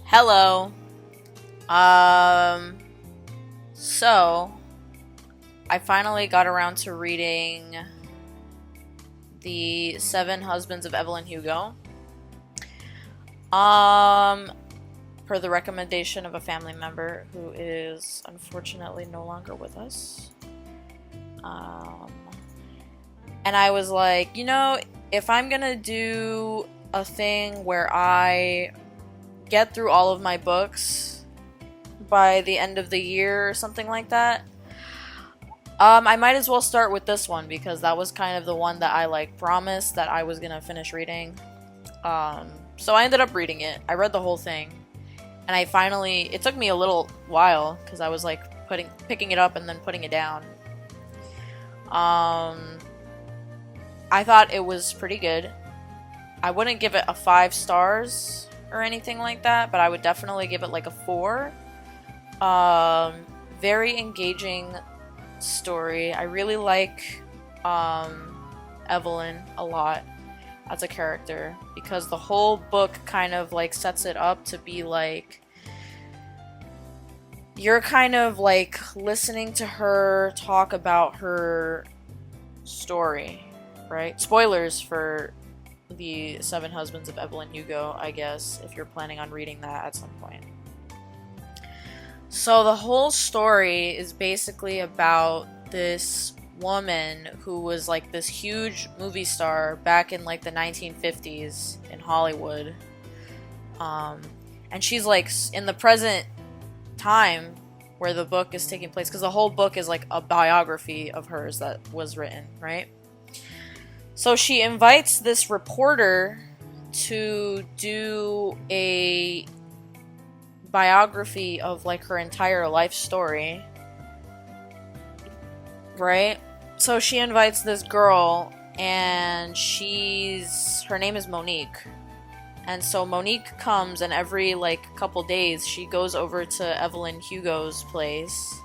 Hello. Um, so I finally got around to reading the Seven Husbands of Evelyn Hugo. Um, per the recommendation of a family member who is unfortunately no longer with us. Um, and I was like, if I'm gonna do a thing where I get through all of my books by the end of the year or something like that, I might as well start with this one because that was kind of the one that I promised that I was gonna finish reading. So I ended up reading it. I read the whole thing, and it took me a little while because I was picking it up and then putting it down. I thought it was pretty good. I wouldn't give it a 5 stars or anything like that, but I would definitely give it a 4. Very engaging story. I really like Evelyn a lot as a character because the whole book kind of sets it up to be you're kind of listening to her talk about her story, right? Spoilers for the Seven Husbands of Evelyn Hugo, I guess, if you're planning on reading that at some point. So the whole story is basically about this woman who was this huge movie star back in the 1950s in Hollywood. And she's in the present time where the book is taking place, because the whole book is a biography of hers that was written, right? So she invites this reporter to do a biography of her entire life story, right? So she invites this girl, and her name is Monique. And so Monique comes, and every couple days she goes over to Evelyn Hugo's place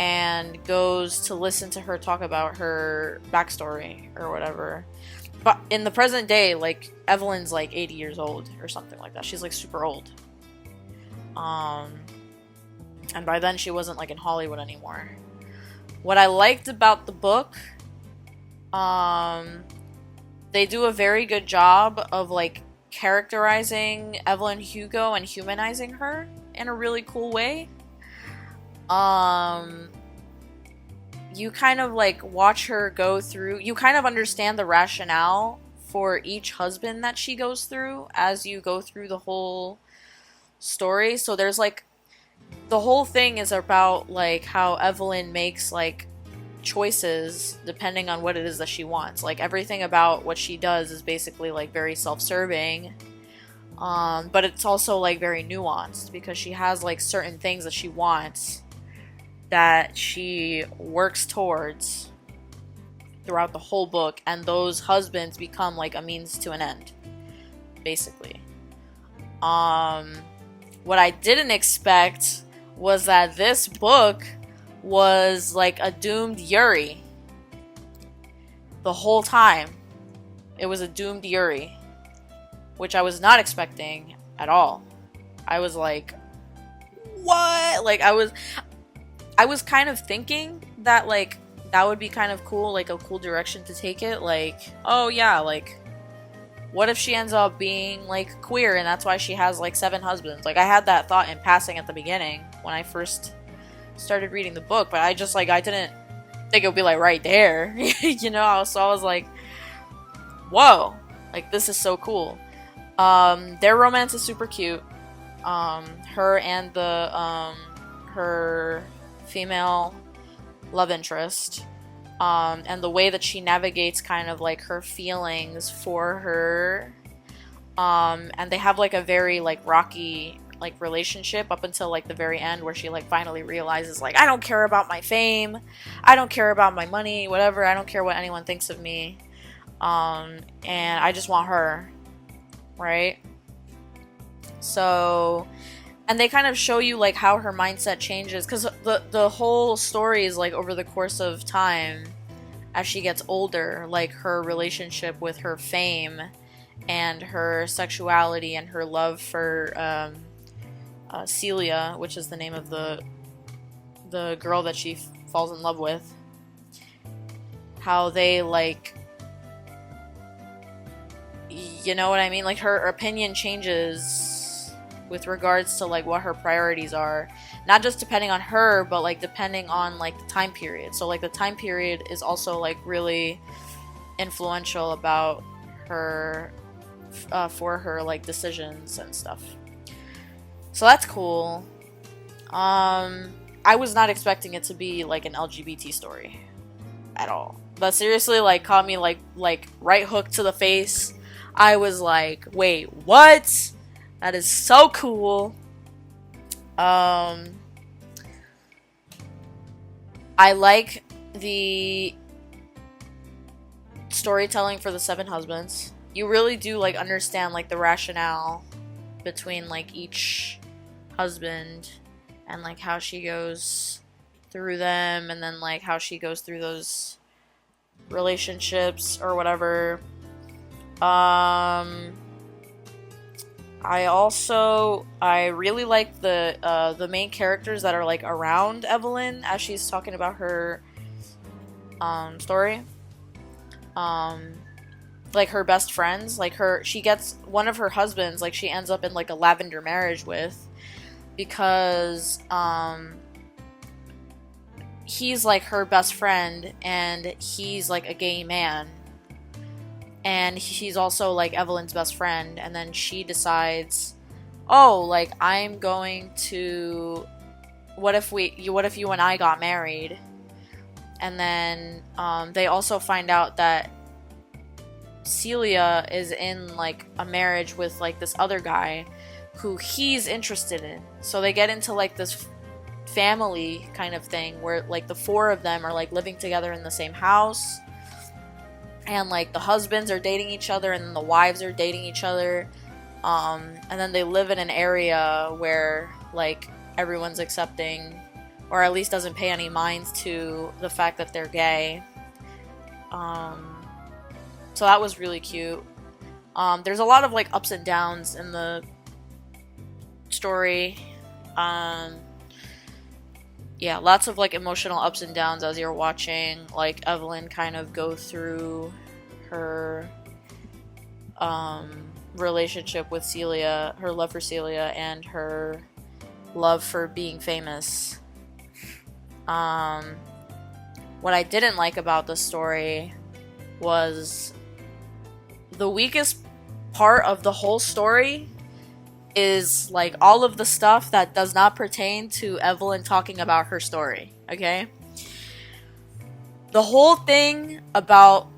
and goes to listen to her talk about her backstory or whatever. But in the present day, Evelyn's 80 years old or something like that. She's super old. And by then she wasn't in Hollywood anymore. What I liked about the book, they do a very good job of characterizing Evelyn Hugo and humanizing her in a really cool way. You kind of watch her go through, you kind of understand the rationale for each husband that she goes through as you go through the whole story. So there's the whole thing is about how Evelyn makes choices depending on what it is that she wants. Everything about what she does is basically very self-serving. But it's also very nuanced because she has certain things that she wants that she works towards throughout the whole book, and those husbands become a means to an end, basically. What I didn't expect was that this book was a doomed Yuri. The whole time it was a doomed Yuri, which I was not expecting at all. I was what? I was kind of thinking that that would be kind of cool, a cool direction to take it. Oh yeah, what if she ends up being queer and that's why she has 7 husbands? I had that thought in passing at the beginning when I first started reading the book, but I just I didn't think it would be right there. So I was whoa, this is so cool. Their romance is super cute. Her and her female love interest, and the way that she navigates kind of her feelings for her, and they have a very rocky relationship up until the very end, where she finally realizes I don't care about my fame, I don't care about my money, whatever, I don't care what anyone thinks of me, and I just want her, right? So, and they kind of show you how her mindset changes, because the whole story is over the course of time as she gets older, her relationship with her fame and her sexuality and her love for Celia, which is the name of the girl that she falls in love with. How they, like, you know what I mean? Like, her opinion changes with regards to, like, what her priorities are. Not just depending on her, but, like, depending on, like, the time period. So, like, the time period is also, like, really influential about her, for her, like, decisions and stuff. So that's cool. I was not expecting it to be, like, an LGBT story at all. But seriously, like, caught me, like right hook to the face. I was like, wait, what? That is so cool. I like the storytelling for the Seven Husbands. You really do, like, understand, like, the rationale between, like, each husband and, like, how she goes through them, and then, like, how she goes through those relationships or whatever. I really like the main characters that are, like, around Evelyn as she's talking about her story. Like, her best friends, like, she gets one of her husbands, like, she ends up in, like, a lavender marriage with, because he's, like, her best friend, and he's, like, a gay man, and he's also, like, Evelyn's best friend. And then she decides, oh, like, I'm going to, what if you and I got married? And then they also find out that Celia is in, like, a marriage with, like, this other guy who he's interested in. So they get into, like, this family kind of thing where, like, the four of them are, like, living together in the same house, and, like, the husbands are dating each other, and then the wives are dating each other, and then they live in an area where, like, everyone's accepting, or at least doesn't pay any mind to the fact that they're gay. So that was really cute. There's a lot of, like, ups and downs in the story. Yeah, lots of, like, emotional ups and downs as you're watching, like, Evelyn kind of go through her relationship with Celia, her love for Celia, and her love for being famous. What I didn't like about the story was the weakest part of the whole story is, like, all of the stuff that does not pertain to Evelyn talking about her story, okay? The whole thing about...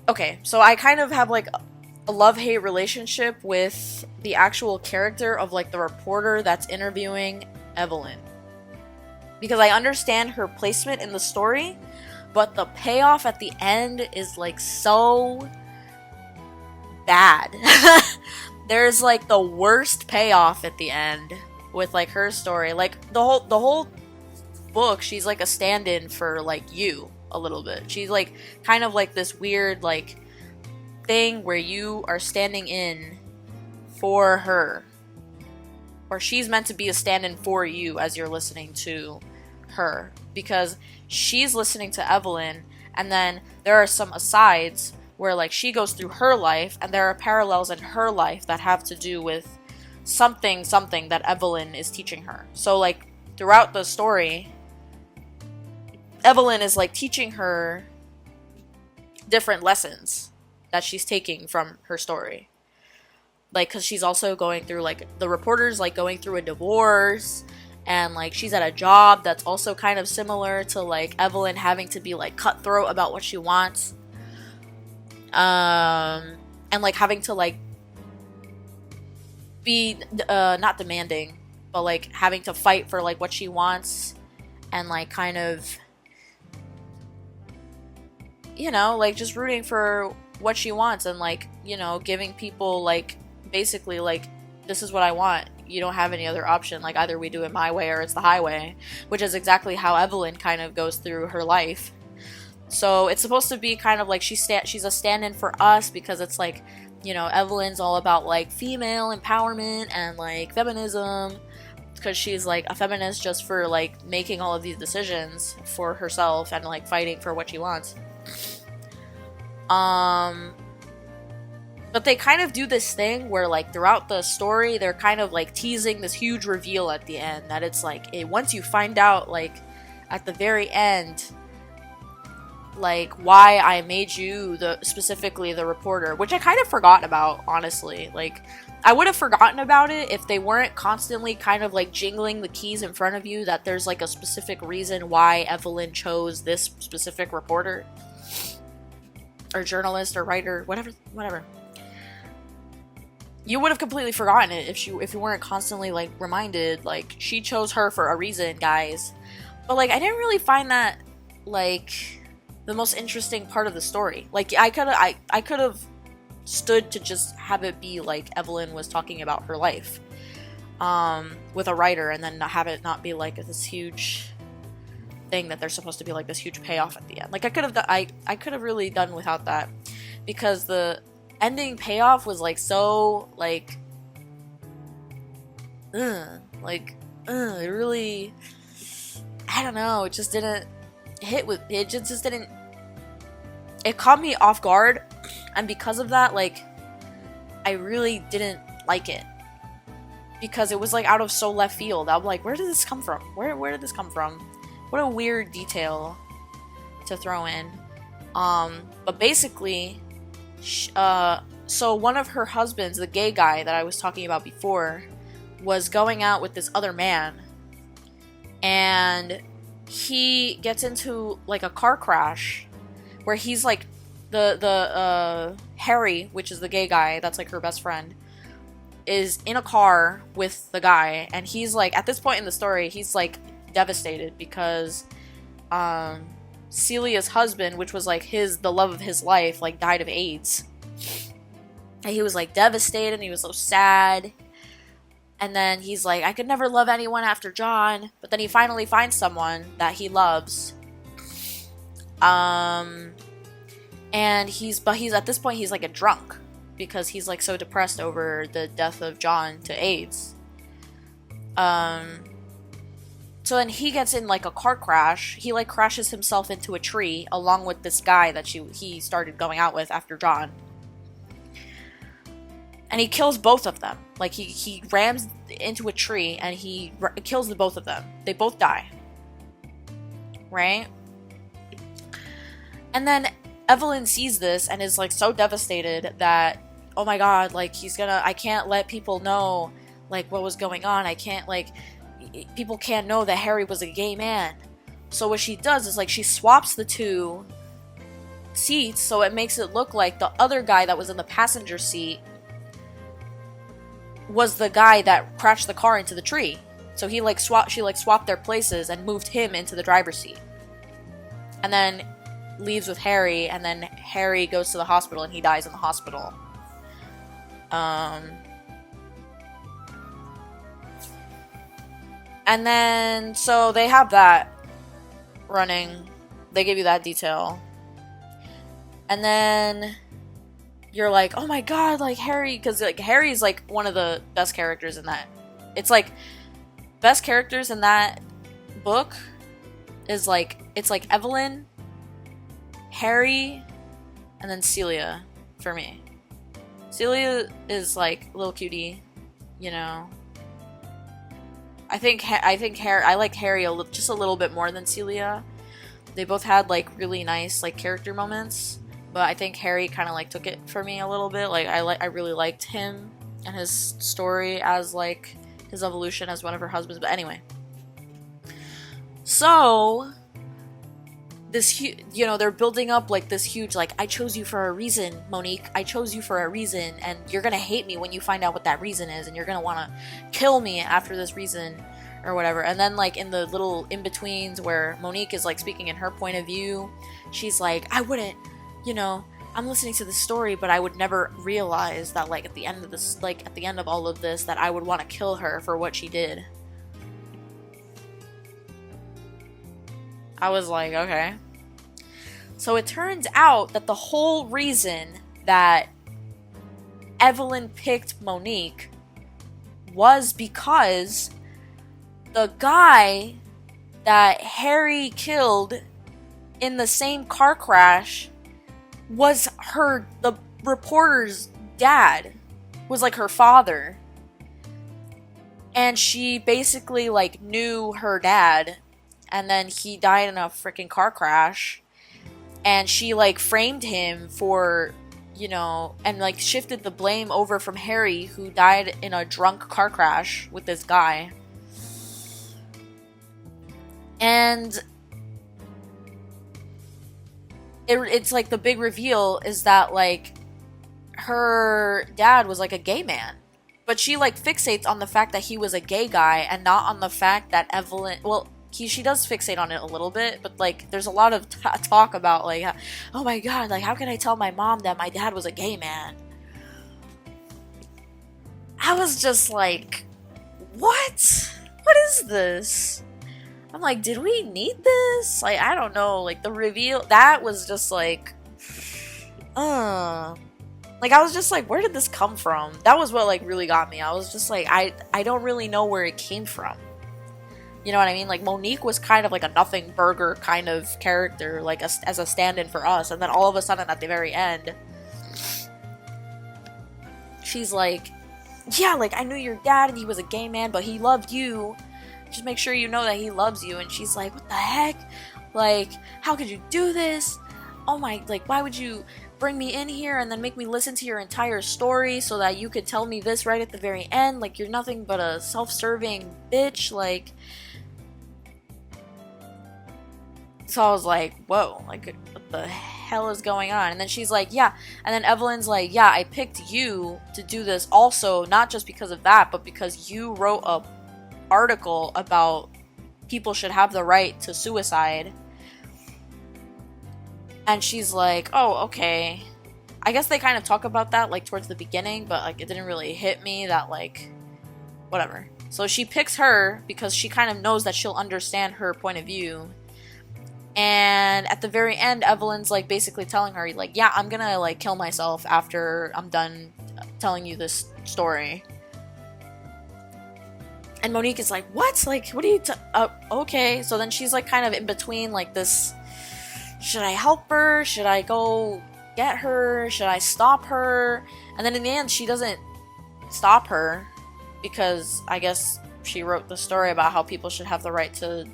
Okay, so I kind of have, like, a love-hate relationship with the actual character of, like, the reporter that's interviewing Evelyn. Because I understand her placement in the story, but the payoff at the end is, like, so bad. There's, like, the worst payoff at the end with, like, her story. Like, the whole book, she's, like, a stand-in for, like, you a little bit. She's, like, kind of like this weird, like, thing where you are standing in for her. Or she's meant to be a stand-in for you as you're listening to her. Because she's listening to Evelyn, and then there are some asides where, like, she goes through her life, and there are parallels in her life that have to do with something that Evelyn is teaching her. So, like, throughout the story, Evelyn is, like, teaching her different lessons that she's taking from her story. Like, because she's also going through, like, the reporter's, like, going through a divorce, and, like, she's at a job that's also kind of similar to, like, Evelyn having to be, like, cutthroat about what she wants. And, like, having to, like, be, not demanding, but, like, having to fight for, like, what she wants, and, like, kind of, you know, like, just rooting for what she wants, and, like, you know, giving people, like, basically, like, this is what I want, you don't have any other option, like, either we do it my way or it's the highway, which is exactly how Evelyn kind of goes through her life. So it's supposed to be kind of like she's a stand-in for us, because it's like you know, Evelyn's all about like female empowerment and like feminism, because she's like a feminist just for like making all of these decisions for herself and like fighting for what she wants. But they kind of do this thing where like throughout the story they're kind of like teasing this huge reveal at the end, that it's like once you find out like at the very end like why I made you specifically the reporter, which I kind of forgot about, honestly. Like, I would have forgotten about it if they weren't constantly kind of like jingling the keys in front of you that there's like a specific reason why Evelyn chose this specific reporter or journalist or writer, whatever. You would have completely forgotten it if you weren't constantly like reminded like she chose her for a reason, guys. But like I didn't really find that like the most interesting part of the story. Like I could have stood to just have it be like Evelyn was talking about her life with a writer, and then have it not be like this huge thing that there's supposed to be like this huge payoff at the end. Like I could have really done without that, because the ending payoff was like so like it really, I don't know, it just didn't hit with it. Just didn't, it caught me off guard, and because of that, like I really didn't like it, because it was like out of so left field. I'm like, where did this come from? Where did this come from? What a weird detail to throw in. But basically, so one of her husbands, the gay guy that I was talking about before, was going out with this other man, and he gets into like a car crash where he's like the Harry, which is the gay guy that's like her best friend, is in a car with the guy, and he's like, at this point in the story, he's like devastated because Celia's husband, which was like the love of his life, like died of AIDS, and he was like devastated and he was so sad. And then he's like, I could never love anyone after John. But then he finally finds someone that he loves. And he's at this point, he's like a drunk, because he's like so depressed over the death of John to AIDS. So then he gets in like a car crash. He like crashes himself into a tree along with this guy that he started going out with after John. And he kills both of them. Like, he rams into a tree, and he kills the both of them. They both die. Right? And then Evelyn sees this and is, like, so devastated that, oh my god, like, I can't let people know, like, what was going on. I can't, like, people can't know that Harry was a gay man. So what she does is, like, she swaps the two seats, so it makes it look like the other guy that was in the passenger seat was the guy that crashed the car into the tree. So she swapped their places and moved him into the driver's seat. And then leaves with Harry, and then Harry goes to the hospital and he dies in the hospital. And then, so they have that running. They give you that detail. And then you're like, oh my god, like Harry, because like Harry's like one of the best characters in that. It's like best characters in that book is like, it's like Evelyn, Harry, and then Celia for me. Celia is like a little cutie, you know. I think Harry, I like Harry just a little bit more than Celia. They both had like really nice like character moments. But I think Harry kind of like took it for me a little bit. Like I really liked him and his story as like his evolution as one of her husbands. But anyway, so this you know, they're building up like this huge like, I chose you for a reason, Monique. I chose you for a reason, and you're gonna hate me when you find out what that reason is, and you're gonna want to kill me after this reason or whatever. And then like in the little in-betweens where Monique is like speaking in her point of view, she's like, I wouldn't, you know, I'm listening to this story, but I would never realize that, like, at the end of this, like, at the end of all of this, that I would want to kill her for what she did. I was like, okay. So it turns out that the whole reason that Evelyn picked Monique was because the guy that Harry killed in the same car crash was the reporter's dad, was like her father. And she basically like knew her dad, and then he died in a freaking car crash, and she like framed him for, you know, and like shifted the blame over from Harry, who died in a drunk car crash with this guy. And it's like the big reveal is that like her dad was like a gay man. But she like fixates on the fact that he was a gay guy and not on the fact that Evelyn, well, she does fixate on it a little bit, but like there's a lot of talk about like, oh my god, like how can I tell my mom that my dad was a gay man? I was just like, what? What is this? I'm like, did we need this? Like, I don't know, like the reveal, that was just like, like, I was just like, where did this come from? That was what, like, really got me. I was just like, I don't really know where it came from. You know what I mean? Like, Monique was kind of like a nothing burger kind of character, like, as a stand-in for us. And then all of a sudden, at the very end, she's like, yeah, like, I knew your dad and he was a gay man, but he loved you. Just make sure you know that he loves you. And she's like, what the heck? Like, how could you do this? Oh my, like, why would you bring me in here and then make me listen to your entire story so that you could tell me this right at the very end? Like, you're nothing but a self-serving bitch. Like, so I was like, whoa, like, what the hell is going on? And then she's like, yeah. And then Evelyn's like, yeah, I picked you to do this also, not just because of that, but because you wrote a article about people should have the right to suicide. And she's like, oh, okay. I guess they kind of talk about that, like, towards the beginning, but, like, it didn't really hit me that, like, whatever. So she picks her because she kind of knows that she'll understand her point of view. And at the very end, Evelyn's, like, basically telling her, like, yeah, I'm gonna, like, kill myself after I'm done telling you this story. And Monique is like, what? Like, what are you okay. So then she's, like, kind of in between, like, this, should I help her? Should I go get her? Should I stop her? And then in the end, she doesn't stop her because I guess she wrote the story about how people should have the right to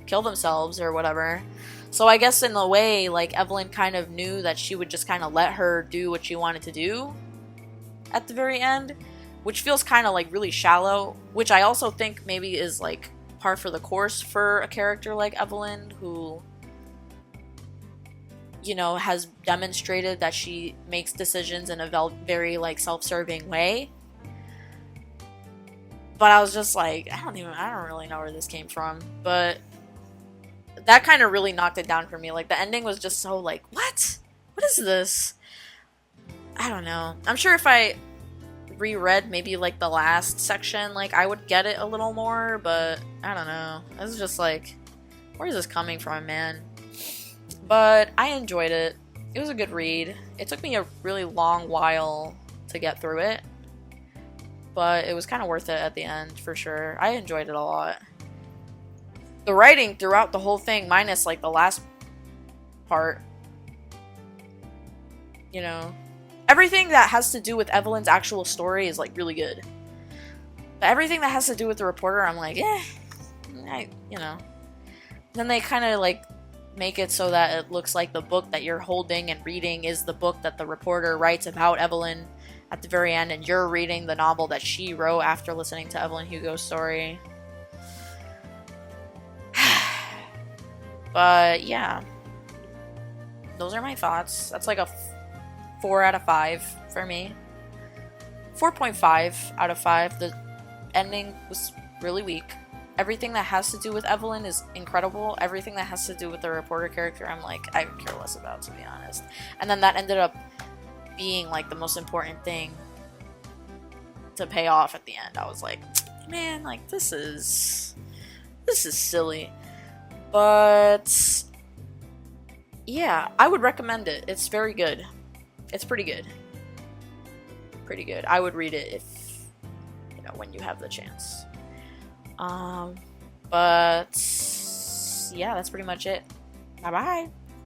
kill themselves or whatever. So I guess in a way, like, Evelyn kind of knew that she would just kind of let her do what she wanted to do at the very end, which feels kind of like really shallow, which I also think maybe is like par for the course for a character like Evelyn, who, you know, has demonstrated that she makes decisions in a very like self-serving way. But I was just like, I don't really know where this came from. But that kind of really knocked it down for me. Like, the ending was just so like, what? What is this? I don't know. I'm sure if I reread maybe like the last section, like, I would get it a little more, but I don't know. It was just like, where is this coming from, man? But I enjoyed it. It was a good read. It took me a really long while to get through it, but it was kind of worth it at the end, for sure. I enjoyed it a lot. The writing throughout the whole thing, minus like the last part, you know, everything that has to do with Evelyn's actual story is like really good. But everything that has to do with the reporter, I'm like, you know. Then they kind of like make it so that it looks like the book that you're holding and reading is the book that the reporter writes about Evelyn at the very end, and you're reading the novel that she wrote after listening to Evelyn Hugo's story. But yeah, those are my thoughts. That's like a 4 out of 5 for me. 4.5 out of 5. The ending was really weak. Everything that has to do with Evelyn is incredible. Everything that has to do with the reporter character, I'm like, I could care less about, to be honest. And then that ended up being like the most important thing to pay off at the end. I was like, man, like, this is silly. But yeah, I would recommend it. It's very good. It's pretty good. pretty good. I would read it if, when you have the chance. But yeah, that's pretty much it. Bye bye.